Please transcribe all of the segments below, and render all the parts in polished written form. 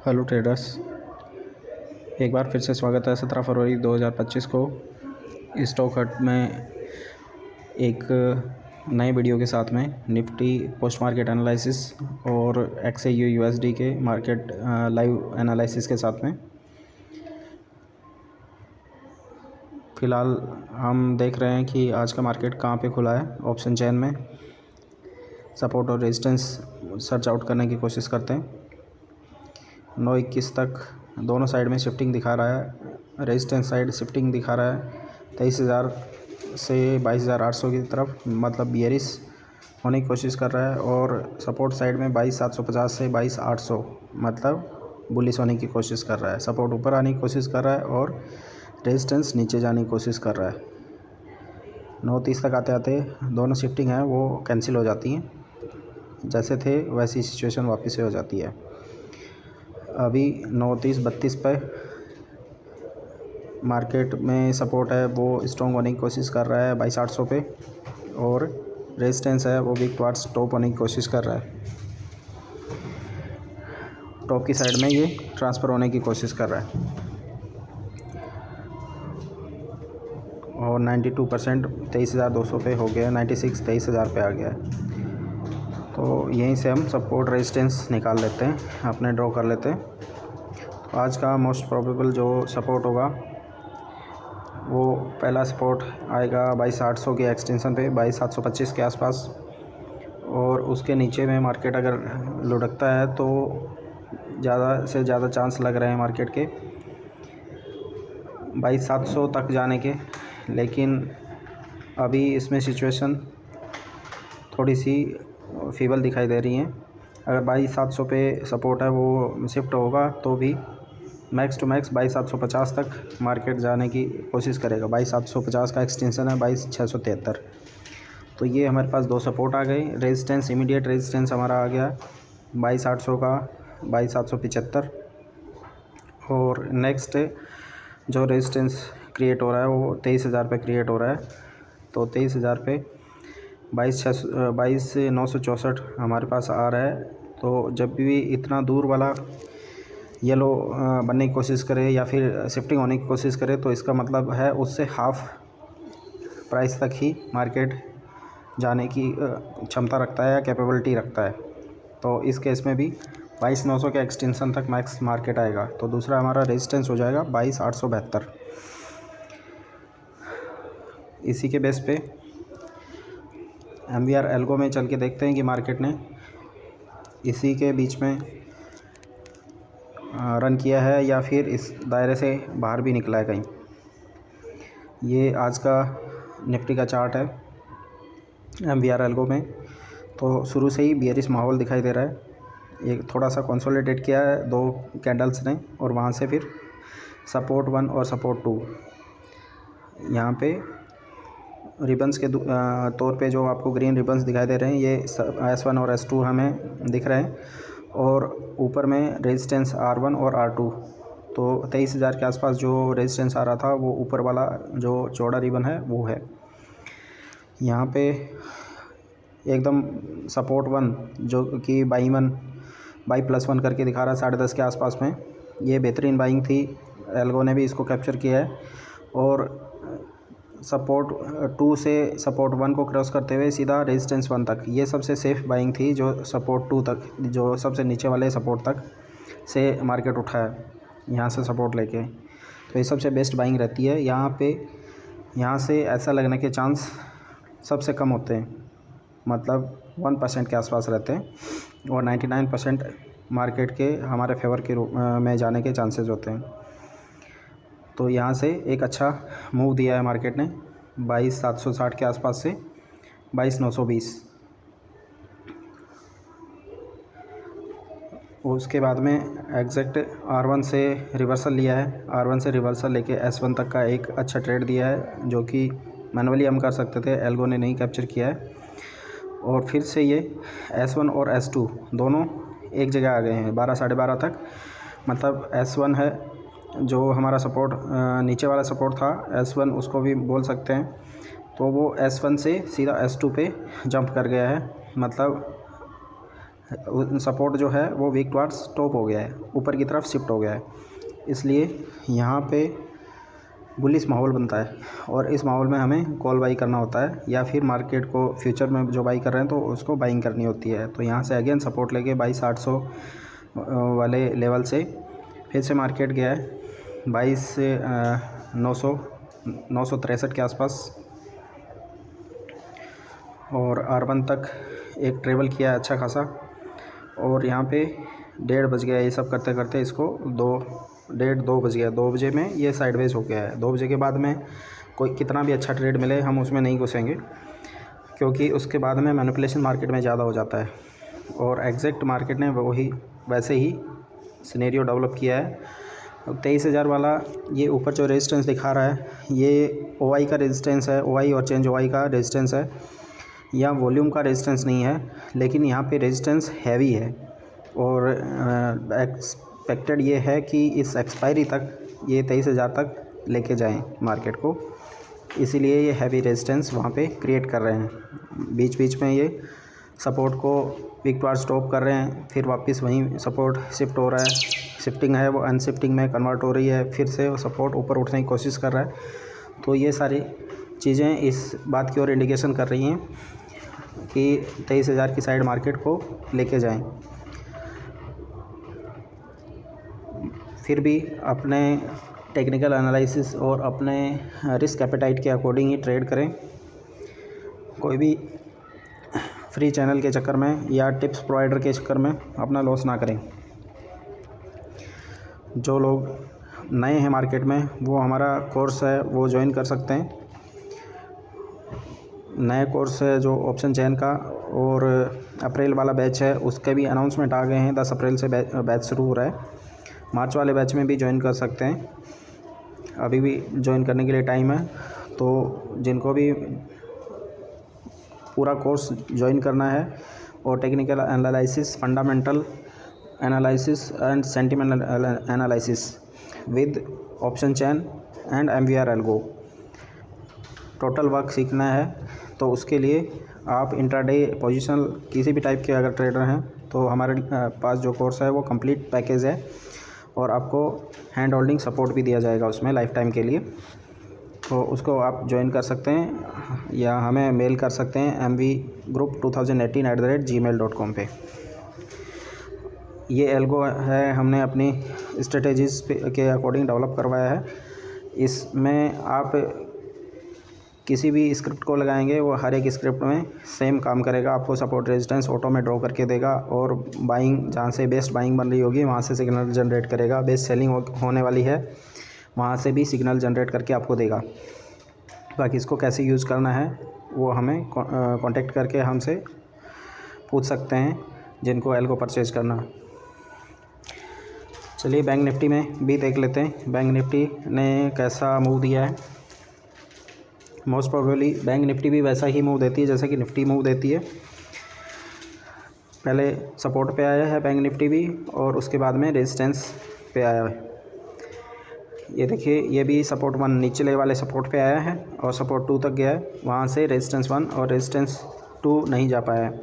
Hello traders, एक बार फिर से स्वागत है 17 फरवरी 2025 को स्टॉक हट में एक नए वीडियो के साथ में निफ्टी पोस्ट मार्केट एनालिसिस और XAU USD के मार्केट लाइव एनालिसिस के साथ में। फ़िलहाल हम देख रहे हैं कि आज का मार्केट कहाँ पे खुला है। ऑप्शन चेन में सपोर्ट और रेजिस्टेंस सर्च आउट करने की कोशिश करते हैं। 9:21 तक दोनों साइड में शिफ्टिंग दिखा रहा है। रेजिस्टेंस साइड शिफ्टिंग दिखा रहा है 23,000 से 22,800 की तरफ, मतलब बियरिश होने की कोशिश कर रहा है। और सपोर्ट साइड में 22,750 से 22,800, मतलब बुलिश होने की कोशिश कर रहा है। सपोर्ट ऊपर आने की कोशिश कर रहा है और रेजिस्टेंस नीचे जाने की कोशिश कर रहा है। 9:30 तक आते आते दोनों शिफ्टिंग है वो कैंसिल हो जाती हैं। जैसे थे वैसी सिचुएशन वापस से हो जाती है। अभी 9:30-32 पे मार्केट में सपोर्ट है वो स्ट्रॉन्ग होने की कोशिश कर रहा है 22,800 पे, और रेजिस्टेंस है वो वीक टुवर्ड्स टॉप होने की कोशिश कर रहा है। टॉप की साइड में ये ट्रांसफ़र होने की कोशिश कर रहा है और 92% 23,200 पे हो गया। 96 23,000 पे आ गया है। तो यहीं से हम सपोर्ट रेजिस्टेंस निकाल लेते हैं, अपने ड्रॉ कर लेते हैं। तो आज का मोस्ट प्रोबेबल जो सपोर्ट होगा वो पहला सपोर्ट आएगा 22,800 की एक्सटेंशन पे, 22,725 के आसपास। और उसके नीचे में मार्केट अगर लुढ़कता है तो ज़्यादा से ज़्यादा चांस लग रहे हैं मार्केट के 22,700 तक जाने के। लेकिन अभी इसमें सिचुएशन थोड़ी सी फीबल दिखाई दे रही हैं। अगर 22,700 पे सपोर्ट है वो शिफ्ट होगा तो भी मैक्स टू मैक्स 22,750 तक मार्केट जाने की कोशिश करेगा। 22,750 का एक्सटेंशन है 22,673। तो ये हमारे पास दो सपोर्ट आ गए। रेजिस्टेंस, इमीडिएट रेजिस्टेंस हमारा आ गया 22,800 का 22,775। और नेक्स्ट जो रेजिस्टेंस क्रिएट हो रहा है वो 23,000 पे क्रिएट हो रहा है। तो 23,000 पे 22,964 हमारे पास आ रहा है। तो जब भी इतना दूर वाला येलो बनने की कोशिश करे या फिर शिफ्टिंग होने की कोशिश करे तो इसका मतलब है उससे हाफ प्राइस तक ही मार्केट जाने की क्षमता रखता है या कैपेबिलिटी रखता है। तो इस केस में भी 22,900 के एक्सटेंशन तक मैक्स मार्केट आएगा। तो दूसरा हमारा रेजिस्टेंस हो जाएगा 22,872। इसी के बेस पे MVR एल्गो में चल के देखते हैं कि मार्केट ने इसी के बीच में रन किया है या फिर इस दायरे से बाहर भी निकला है कहीं। ये आज का निफ्टी का चार्ट है MVR एल्गो में। तो शुरू से ही बियरिश माहौल दिखाई दे रहा है। एक थोड़ा सा कंसोलिडेट किया है दो कैंडल्स ने, और वहाँ से फिर सपोर्ट 1 और सपोर्ट 2 यहाँ पे रिबन्स के तौर पे जो आपको ग्रीन रिबन्स दिखाई दे रहे हैं ये S1 और S2 हमें दिख रहे हैं। और ऊपर में रेजिस्टेंस R1 और R2। तो 23,000 के आसपास जो रेजिस्टेंस आ रहा था वो ऊपर वाला जो चौड़ा रिबन है वो है। यहाँ पे एकदम सपोर्ट 1 जो कि बाई प्लस 1 करके दिखा रहा है 10:30 के आसपास में, ये बेहतरीन बाइंग थी। एल्गो ने भी इसको कैप्चर किया है। और सपोर्ट 2 से सपोर्ट 1 को क्रॉस करते हुए सीधा रेजिस्टेंस 1 तक, ये सबसे सेफ़ बाइंग थी। जो सपोर्ट 2 तक, जो सबसे नीचे वाले सपोर्ट तक से मार्केट उठा है यहाँ से सपोर्ट लेके, तो ये सबसे बेस्ट बाइंग रहती है। यहाँ से ऐसा लगने के चांस सबसे कम होते हैं, मतलब 1% के आसपास रहते हैं। और 99% मार्केट के हमारे फेवर के रूप में जाने के चांसेस होते हैं। तो यहाँ से एक अच्छा मूव दिया है मार्केट ने 22,760 के आसपास से 22,920। उसके बाद में एग्जैक्ट R1 से रिवर्सल लिया है। R1 से रिवर्सल लेके S1 तक का एक अच्छा ट्रेड दिया है जो कि मैनुअली हम कर सकते थे, एल्गो ने नहीं कैप्चर किया है। और फिर से ये S1 और S2 दोनों एक जगह आ गए हैं 12 साढ़े 12 तक। मतलब S1 है जो हमारा सपोर्ट नीचे वाला सपोर्ट था, S1 उसको भी बोल सकते हैं। तो वो S1 से सीधा S2 पे जंप कर गया है। मतलब सपोर्ट जो है वो वीक टुवर्ड्स टॉप हो गया है, ऊपर की तरफ शिफ्ट हो गया है, इसलिए यहाँ पे बुलिश माहौल बनता है और इस माहौल में हमें कॉल बाई करना होता है या फिर मार्केट को फ्यूचर में जो बाई कर रहे हैं तो उसको बाइंग करनी होती है। तो यहाँ से अगेन सपोर्ट लेके 22,800 वाले लेवल से फिर से मार्केट गया है 963 के आसपास और R1 तक एक ट्रेवल किया है अच्छा खासा। और यहाँ पे 1:30 बज गया, ये सब करते करते इसको 2 बज गया। 2 बजे में ये साइडवेज हो गया है। 2 बजे के बाद में कोई कितना भी अच्छा ट्रेड मिले हम उसमें नहीं घुसेंगे, क्योंकि उसके बाद में मैनिपुलेशन मार्केट में ज़्यादा हो जाता है। और एग्जैक्ट मार्केट ने वैसे ही सिनेरियो डेवलप किया है। 23,000 वाला ये ऊपर जो रेजिस्टेंस दिखा रहा है ये OI का रेजिस्टेंस है, OI और चेंज OI का रेजिस्टेंस है, या वॉल्यूम का रेजिस्टेंस नहीं है, लेकिन यहाँ पे रेजिस्टेंस हैवी है। और एक्सपेक्टेड ये है कि इस एक्सपायरी तक ये 23,000 तक लेके जाएं मार्केट को, इसीलिए ये हैवी रेजिस्टेंस वहाँ पे क्रिएट कर रहे हैं। बीच बीच में ये सपोर्ट को वीक टुवर्ड्स स्टॉप कर रहे हैं, फिर वापस वहीं सपोर्ट शिफ्ट हो रहा है, शिफ्टिंग है वो अनशिफ्टिंग में कन्वर्ट हो रही है, फिर से वो सपोर्ट ऊपर उठने की कोशिश कर रहा है। तो ये सारी चीज़ें इस बात की ओर इंडिकेशन कर रही हैं कि 23,000 की साइड मार्केट को लेके जाएं। फिर भी अपने टेक्निकल एनालिसिस और अपने रिस्क एपेटाइट के अकॉर्डिंग ही ट्रेड करें। कोई भी फ्री चैनल के चक्कर में या टिप्स प्रोवाइडर के चक्कर में अपना लॉस ना करें। जो लोग नए हैं मार्केट में वो हमारा कोर्स है वो ज्वाइन कर सकते हैं। नए कोर्स है जो ऑप्शन चेन का, और अप्रैल वाला बैच है उसके भी अनाउंसमेंट आ गए हैं। 10 अप्रैल से बैच शुरू हो रहा है। मार्च वाले बैच में भी ज्वाइन कर सकते हैं, अभी भी ज्वाइन करने के लिए टाइम है। तो जिनको भी पूरा कोर्स ज्वाइन करना है और technical analysis, fundamental analysis and sentimental analysis with option chain and MVR algo total work सीखना है, तो उसके लिए आप इंट्राडे पोजिशनल किसी भी टाइप के अगर ट्रेडर हैं तो हमारे पास जो कोर्स है वो कंप्लीट पैकेज है, और आपको हैंड होल्डिंग सपोर्ट भी दिया जाएगा उसमें लाइफ टाइम के लिए। तो उसको आप ज्वाइन कर सकते हैं या हमें मेल कर सकते हैं mvgroup2018@gmail.com पे। ये एल्गो है हमने अपनी स्ट्रेटेजीज़ के अकॉर्डिंग डेवलप करवाया है। इसमें आप किसी भी स्क्रिप्ट को लगाएंगे वो हर एक स्क्रिप्ट में सेम काम करेगा। आपको सपोर्ट रेजिस्टेंस ऑटो में ड्रॉ करके देगा, और बाइंग जहाँ से बेस्ट बाइंग बन रही होगी वहाँ से सिग्नल जनरेट करेगा। बेस्ट सेलिंग होने वाली है वहाँ से भी सिग्नल जनरेट करके आपको देगा। बाकी इसको कैसे यूज़ करना है वो हमें कांटेक्ट करके हमसे पूछ सकते हैं जिनको एल्गो परचेज करना। चलिए बैंक निफ्टी में भी देख लेते हैं बैंक निफ्टी ने कैसा मूव दिया है। मोस्ट प्रोबेबली बैंक निफ्टी भी वैसा ही मूव देती है जैसा कि निफ्टी मूव देती है। पहले सपोर्ट पे आया है बैंक निफ्टी भी, और उसके बाद में रेजिस्टेंस पे आया है। ये देखिए ये भी सपोर्ट 1 निचले वाले सपोर्ट पे आया है और सपोर्ट 2 तक गया है। वहाँ से रेजिस्टेंस 1 और रेजिस्टेंस 2 नहीं जा पाया है।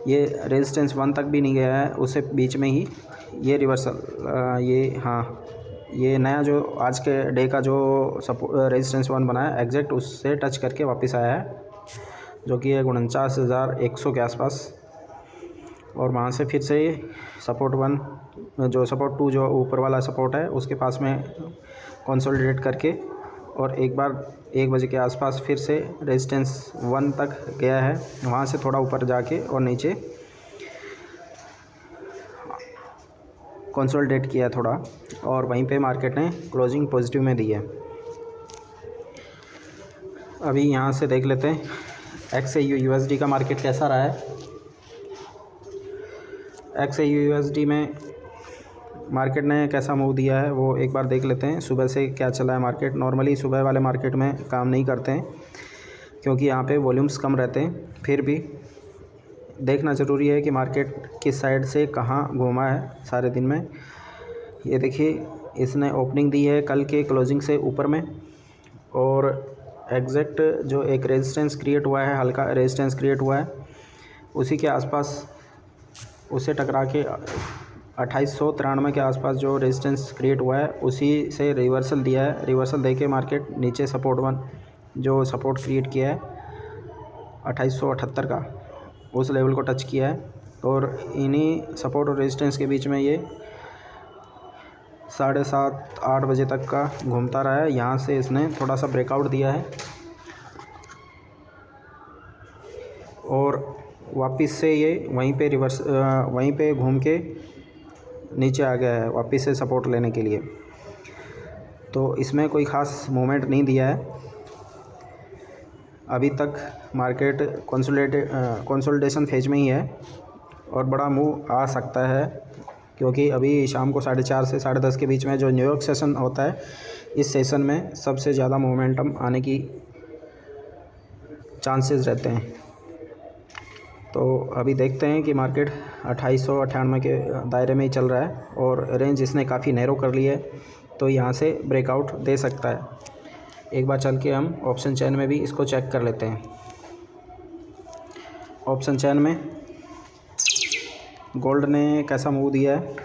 ये रेजिस्टेंस 1 तक भी नहीं गया है, उससे बीच में ही ये रिवर्सल ये नया जो आज के डे का जो रेजिस्टेंस 1 बना है एग्जैक्ट उससे टच करके वापस आया है, जो कि है 49,100 के आसपास। और वहाँ से फिर से सपोर्ट 1 जो सपोर्ट 2 जो ऊपर वाला सपोर्ट है उसके पास में कंसोलिडेट करके, और एक बार 1 बजे के आसपास फिर से रेजिस्टेंस 1 तक गया है। वहाँ से थोड़ा ऊपर जाके और नीचे कंसोलिडेट किया थोड़ा, और वहीं पे मार्केट ने क्लोजिंग पॉजिटिव में दी है। अभी यहाँ से देख लेते हैं XAU USD का मार्केट कैसा रहा है। XAU USD में मार्केट ने कैसा मूव दिया है वो एक बार देख लेते हैं। सुबह से क्या चला है मार्केट। नॉर्मली सुबह वाले मार्केट में काम नहीं करते हैं क्योंकि यहाँ पे वॉल्यूम्स कम रहते हैं, फिर भी देखना ज़रूरी है कि मार्केट किस साइड से कहाँ घूमा है सारे दिन में। ये देखिए इसने ओपनिंग दी है कल के क्लोजिंग से ऊपर में, और एग्जैक्ट जो एक रेजिस्टेंस क्रिएट हुआ है, हल्का रेजिस्टेंस क्रिएट हुआ है, उसी के आसपास उससे टकरा के 2893 के आसपास जो रेजिस्टेंस क्रिएट हुआ है उसी से रिवर्सल दिया है। रिवर्सल दे के मार्केट नीचे जो सपोर्ट क्रिएट किया है 2878 का, उस लेवल को टच किया है और इन्हीं सपोर्ट और रेजिस्टेंस के बीच में ये 7:30-8 बजे तक का घूमता रहा है। यहाँ से इसने थोड़ा सा ब्रेकआउट दिया है और वापस से ये वहीं पे घूम के नीचे आ गया है वापस से सपोर्ट लेने के लिए। तो इसमें कोई ख़ास मूवमेंट नहीं दिया है अभी तक। मार्केट कंसोलिडेशन फेज में ही है और बड़ा मूव आ सकता है, क्योंकि अभी शाम को 4:30 से 10:30 के बीच में जो न्यूयॉर्क सेशन होता है, इस सेशन में सबसे ज़्यादा मोमेंटम आने की चांसेस रहते हैं। तो अभी देखते हैं कि मार्केट 2898 के दायरे में ही चल रहा है और रेंज इसने काफ़ी नैरो कर ली है, तो यहाँ से ब्रेकआउट दे सकता है। एक बार चल के हम ऑप्शन चेन में भी इसको चेक कर लेते हैं। ऑप्शन चेन में गोल्ड ने कैसा मूव दिया है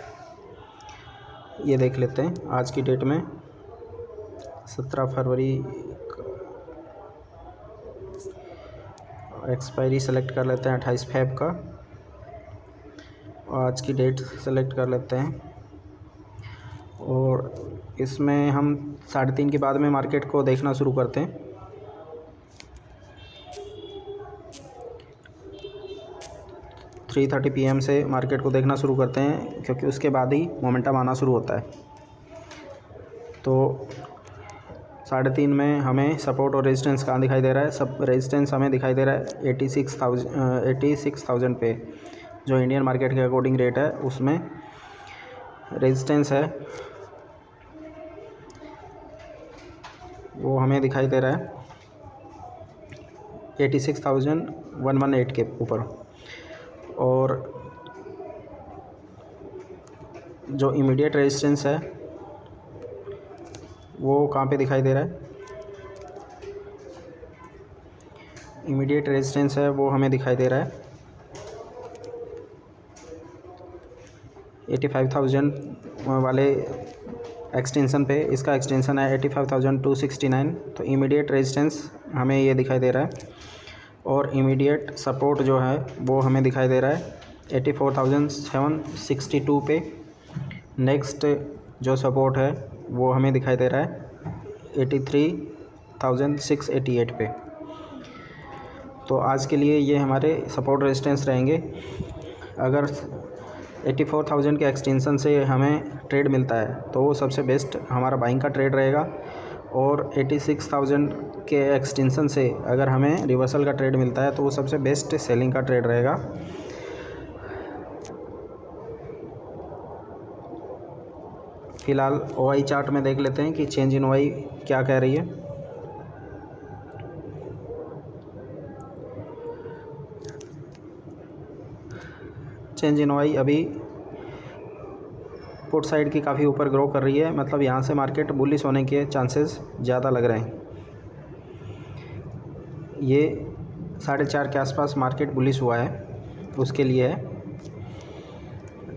ये देख लेते हैं। आज की डेट में 17 फरवरी, एक्सपायरी सेलेक्ट कर लेते हैं 28 फेब का, आज की डेट सेलेक्ट कर लेते हैं और इसमें हम 3:30 के बाद में मार्केट को देखना शुरू करते हैं। 3:30 PM से मार्केट को देखना शुरू करते हैं, क्योंकि उसके बाद ही मोमेंटम आना शुरू होता है। तो 3:30 में हमें सपोर्ट और रेजिस्टेंस कहाँ दिखाई दे रहा है? सब रेजिस्टेंस हमें दिखाई दे रहा है 86,000 पे, जो इंडियन मार्केट के अकॉर्डिंग रेट है उसमें रेजिस्टेंस है वो हमें दिखाई दे रहा है 86,118 के ऊपर। और जो इमीडिएट रेजिस्टेंस है वो कहाँ पे दिखाई दे रहा है? इमीडिएट रेजिस्टेंस है वो हमें दिखाई दे रहा है 85,000 वाले एक्सटेंशन पे। इसका एक्सटेंशन है 85,269, तो इमीडिएट रेजिस्टेंस हमें ये दिखाई दे रहा है और इमीडिएट सपोर्ट जो है वो हमें दिखाई दे रहा है 84,762 पे। नेक्स्ट जो सपोर्ट है वो हमें दिखाई दे रहा है 83,688 पे। तो आज के लिए ये हमारे सपोर्ट रेजिस्टेंस रहेंगे। अगर 84,000 के एक्सटेंशन से हमें ट्रेड मिलता है तो वो सबसे बेस्ट हमारा बाइंग का ट्रेड रहेगा, और 86,000 के एक्सटेंशन से अगर हमें रिवर्सल का ट्रेड मिलता है तो वो सबसे बेस्ट सेलिंग का ट्रेड रहेगा। फ़िलहाल OI चार्ट में देख लेते हैं कि चेंज इन OI क्या कह रही है। चेंज इन OI अभी पुट साइड की काफ़ी ऊपर ग्रो कर रही है, मतलब यहाँ से मार्केट बुलिश होने के चांसेस ज़्यादा लग रहे हैं। ये 4:30 के आसपास मार्केट बुलिश हुआ है, उसके लिए है।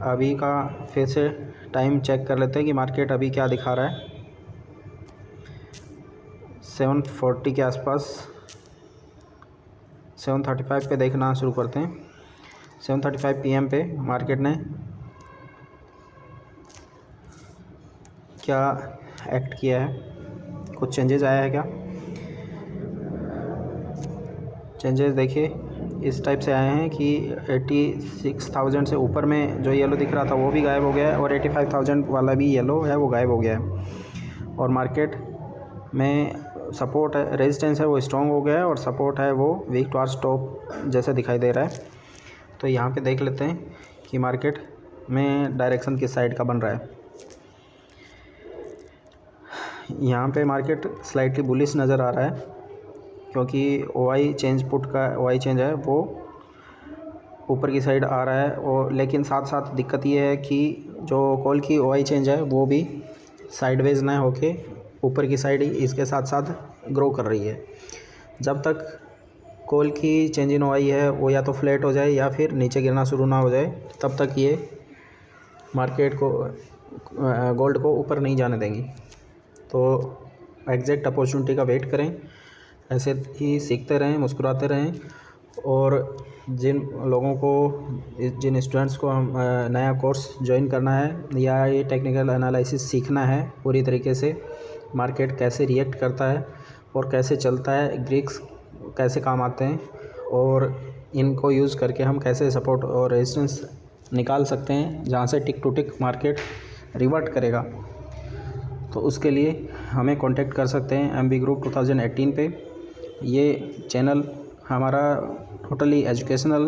अभी का फिर से टाइम चेक कर लेते हैं कि मार्केट अभी क्या दिखा रहा है। 7:40 के आसपास 7:35 पे देखना शुरू करते हैं। 7:35 PM पे मार्केट ने क्या एक्ट किया है, कुछ चेंजेस आया है क्या? चेंजेस देखिए इस टाइप से आए हैं कि 86,000 से ऊपर में जो येलो दिख रहा था वो भी गायब हो गया है, और 85,000 वाला भी येलो है वो गायब हो गया है। और मार्केट में सपोर्ट है, रेजिस्टेंस है वो स्ट्रॉन्ग हो गया है, और सपोर्ट है वो वीक टॉर्च टॉप जैसे दिखाई दे रहा है। तो यहाँ पे देख लेते हैं कि मार्केट में डायरेक्शन किस साइड का बन रहा है। यहाँ पे मार्केट स्लाइटली बुलिश नज़र आ रहा है, क्योंकि OI चेंज पुट का OI चेंज है वो ऊपर की साइड आ रहा है। और लेकिन साथ साथ दिक्कत ये है कि जो कॉल की OI चेंज है वो भी साइडवेज ना होके ऊपर की साइड ही इसके साथ साथ ग्रो कर रही है। जब तक कॉल की चेंज इन OI है वो या तो फ्लैट हो जाए या फिर नीचे गिरना शुरू ना हो जाए, तब तक ये मार्केट को गोल्ड को ऊपर नहीं जाने देंगी। तो एग्जैक्ट अपॉर्चुनिटी का वेट करें, ऐसे ही सीखते रहें, मुस्कुराते रहें। और जिन लोगों को, जिन स्टूडेंट्स को हम नया कोर्स ज्वाइन करना है या ये टेक्निकल एनालिसिस सीखना है पूरी तरीके से, मार्केट कैसे रिएक्ट करता है और कैसे चलता है, ग्रीक्स कैसे काम आते हैं और इनको यूज़ करके हम कैसे सपोर्ट और रेजिस्टेंस निकाल सकते हैं जहाँ से tick two tick market revert करेगा, तो उसके लिए हमें कांटेक्ट कर सकते हैं MB Group 2018 पे। ये चैनल हमारा टोटली एजुकेशनल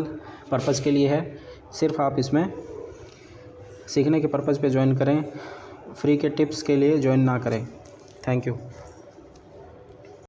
पर्पज़ के लिए है, सिर्फ आप इसमें सीखने के पर्पज़ पे ज्वाइन करें, फ्री के टिप्स के लिए ज्वाइन ना करें। Thank you.